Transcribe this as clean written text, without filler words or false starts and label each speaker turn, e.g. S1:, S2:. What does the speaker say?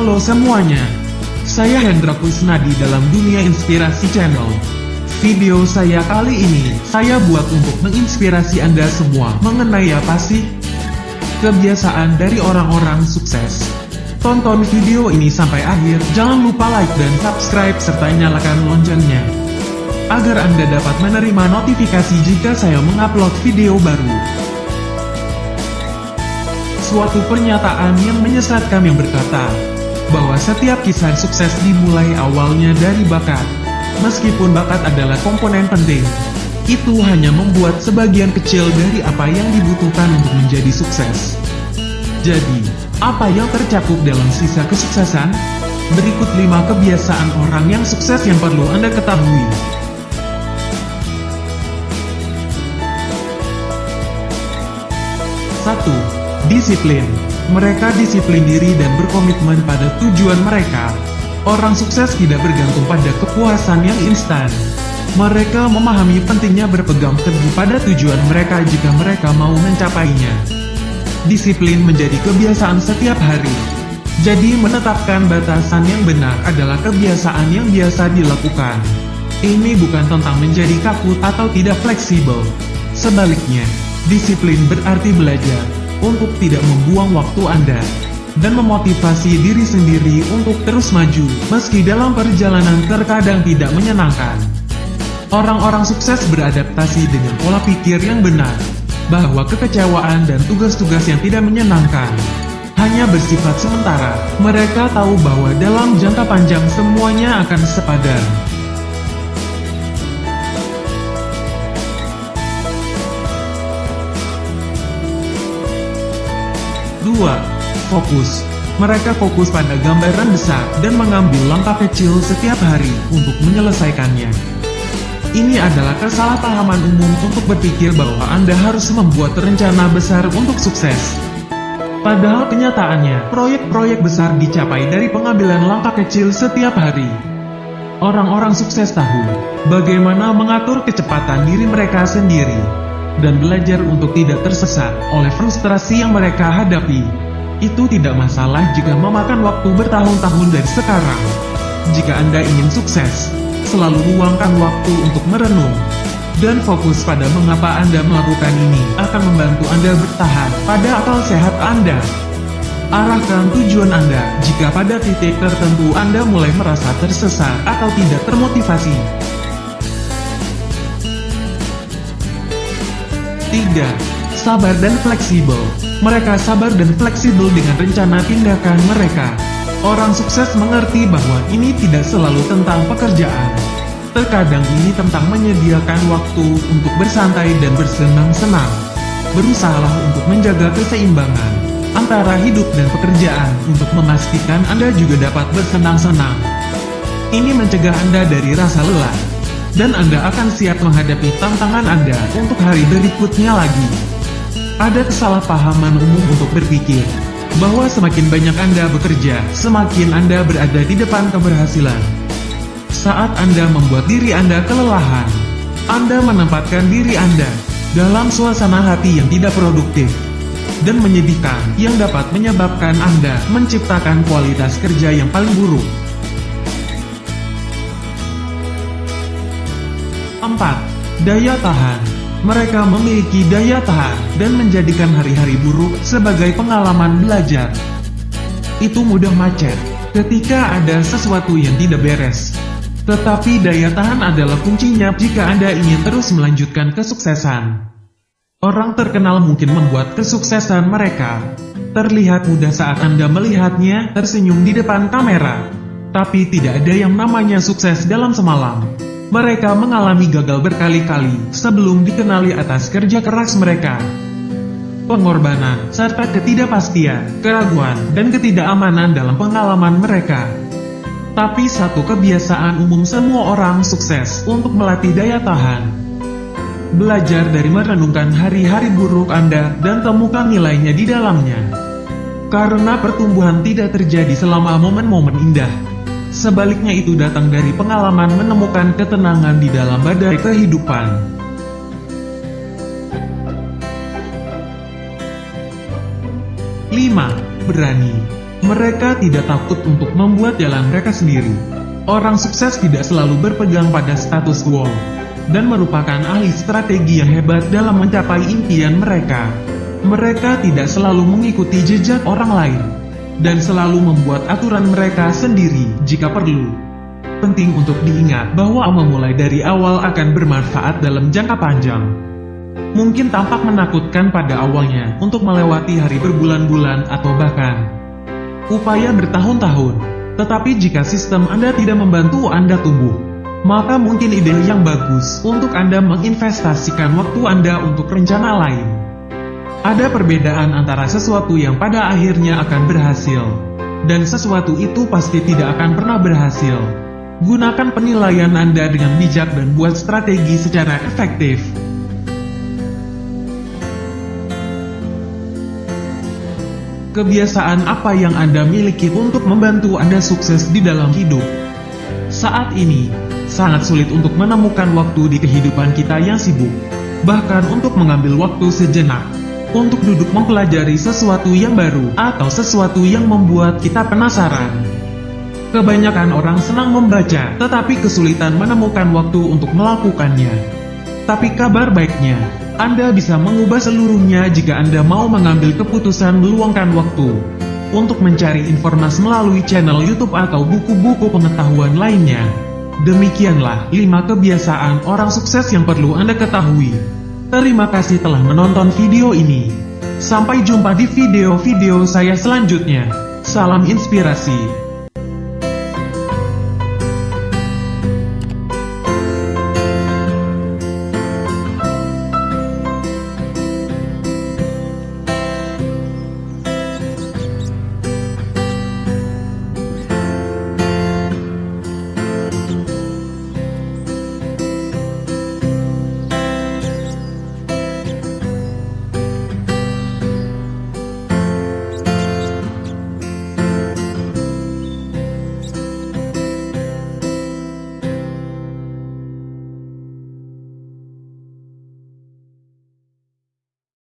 S1: Halo semuanya, saya Hendra Kusnadi dalam Dunia Inspirasi Channel. Video saya kali ini, saya buat untuk menginspirasi Anda semua mengenai apa sih kebiasaan dari orang-orang sukses. Tonton video ini sampai akhir, jangan lupa like dan subscribe serta nyalakan loncengnya, agar Anda dapat menerima notifikasi jika saya mengupload video baru. Suatu pernyataan yang menyesatkan yang berkata, bahwa setiap kisah sukses dimulai awalnya dari bakat. Meskipun bakat adalah komponen penting, itu hanya membuat sebagian kecil dari apa yang dibutuhkan untuk menjadi sukses. Jadi, apa yang tercakup dalam sisa kesuksesan? Berikut 5 kebiasaan orang yang sukses yang perlu Anda ketahui. 1. Disiplin. Mereka disiplin diri dan berkomitmen pada tujuan mereka. Orang sukses tidak bergantung pada kepuasan yang instan. Mereka memahami pentingnya berpegang teguh pada tujuan mereka jika mereka mau mencapainya. Disiplin menjadi kebiasaan setiap hari. Jadi menetapkan batasan yang benar adalah kebiasaan yang biasa dilakukan. Ini bukan tentang menjadi kaku atau tidak fleksibel. Sebaliknya, disiplin berarti belajar untuk tidak membuang waktu Anda, dan memotivasi diri sendiri untuk terus maju, meski dalam perjalanan terkadang tidak menyenangkan. Orang-orang sukses beradaptasi dengan pola pikir yang benar, bahwa kekecewaan dan tugas-tugas yang tidak menyenangkan hanya bersifat sementara. Mereka tahu bahwa dalam jangka panjang semuanya akan sepadan. 2. Fokus. Mereka fokus pada gambaran besar dan mengambil langkah kecil setiap hari untuk menyelesaikannya. Ini adalah kesalahpahaman umum untuk berpikir bahwa Anda harus membuat rencana besar untuk sukses. Padahal kenyataannya, proyek-proyek besar dicapai dari pengambilan langkah kecil setiap hari. Orang-orang sukses tahu bagaimana mengatur kecepatan diri mereka sendiri, dan belajar untuk tidak tersesat oleh frustrasi yang mereka hadapi. Itu tidak masalah jika memakan waktu bertahun-tahun dari sekarang. Jika Anda ingin sukses, selalu luangkan waktu untuk merenung dan fokus pada mengapa Anda melakukan ini akan membantu Anda bertahan pada akal sehat Anda. Arahkan tujuan Anda jika pada titik tertentu Anda mulai merasa tersesat atau tidak termotivasi. 3. Sabar dan fleksibel. Mereka sabar dan fleksibel dengan rencana tindakan mereka. Orang sukses mengerti bahwa ini tidak selalu tentang pekerjaan. Terkadang ini tentang menyediakan waktu untuk bersantai dan bersenang-senang. Berusahalah untuk menjaga keseimbangan antara hidup dan pekerjaan untuk memastikan Anda juga dapat bersenang-senang. Ini mencegah Anda dari rasa lelah, dan Anda akan siap menghadapi tantangan Anda untuk hari berikutnya lagi. Ada kesalahpahaman umum untuk berpikir bahwa semakin banyak Anda bekerja, semakin Anda berada di depan keberhasilan. Saat Anda membuat diri Anda kelelahan, Anda menempatkan diri Anda dalam suasana hati yang tidak produktif dan menyedihkan yang dapat menyebabkan Anda menciptakan kualitas kerja yang paling buruk. 4. Daya tahan. Mereka memiliki daya tahan dan menjadikan hari-hari buruk sebagai pengalaman belajar. Itu mudah macet ketika ada sesuatu yang tidak beres. Tetapi daya tahan adalah kuncinya jika Anda ingin terus melanjutkan kesuksesan. Orang terkenal mungkin membuat kesuksesan mereka terlihat mudah saat Anda melihatnya tersenyum di depan kamera. Tapi tidak ada yang namanya sukses dalam semalam. Mereka mengalami gagal berkali-kali sebelum dikenali atas kerja keras mereka, pengorbanan, serta ketidakpastian, keraguan, dan ketidakamanan dalam pengalaman mereka. Tapi satu kebiasaan umum semua orang sukses untuk melatih daya tahan. Belajar dari merenungkan hari-hari buruk Anda dan temukan nilainya di dalamnya. Karena pertumbuhan tidak terjadi selama momen-momen indah. Sebaliknya itu datang dari pengalaman menemukan ketenangan di dalam badai kehidupan. 5. Berani. Mereka tidak takut untuk membuat jalan mereka sendiri. Orang sukses tidak selalu berpegang pada status quo, dan merupakan ahli strategi yang hebat dalam mencapai impian mereka. Mereka tidak selalu mengikuti jejak orang lain, dan selalu membuat aturan mereka sendiri jika perlu. Penting untuk diingat bahwa memulai dari awal akan bermanfaat dalam jangka panjang. Mungkin tampak menakutkan pada awalnya untuk melewati hari berbulan-bulan atau bahkan upaya bertahun-tahun. Tetapi jika sistem Anda tidak membantu Anda tumbuh, maka mungkin ide yang bagus untuk Anda menginvestasikan waktu Anda untuk rencana lain. Ada perbedaan antara sesuatu yang pada akhirnya akan berhasil, dan sesuatu itu pasti tidak akan pernah berhasil. Gunakan penilaian Anda dengan bijak dan buat strategi secara efektif. Kebiasaan apa yang Anda miliki untuk membantu Anda sukses di dalam hidup? Saat ini, sangat sulit untuk menemukan waktu di kehidupan kita yang sibuk. Bahkan untuk mengambil waktu sejenak, untuk duduk mempelajari sesuatu yang baru, atau sesuatu yang membuat kita penasaran. Kebanyakan orang senang membaca, tetapi kesulitan menemukan waktu untuk melakukannya. Tapi kabar baiknya, Anda bisa mengubah seluruhnya jika Anda mau mengambil keputusan meluangkan waktu untuk mencari informasi melalui channel YouTube atau buku-buku pengetahuan lainnya. Demikianlah 5 kebiasaan orang sukses yang perlu Anda ketahui. Terima kasih telah menonton video ini. Sampai jumpa di video-video saya selanjutnya. Salam inspirasi.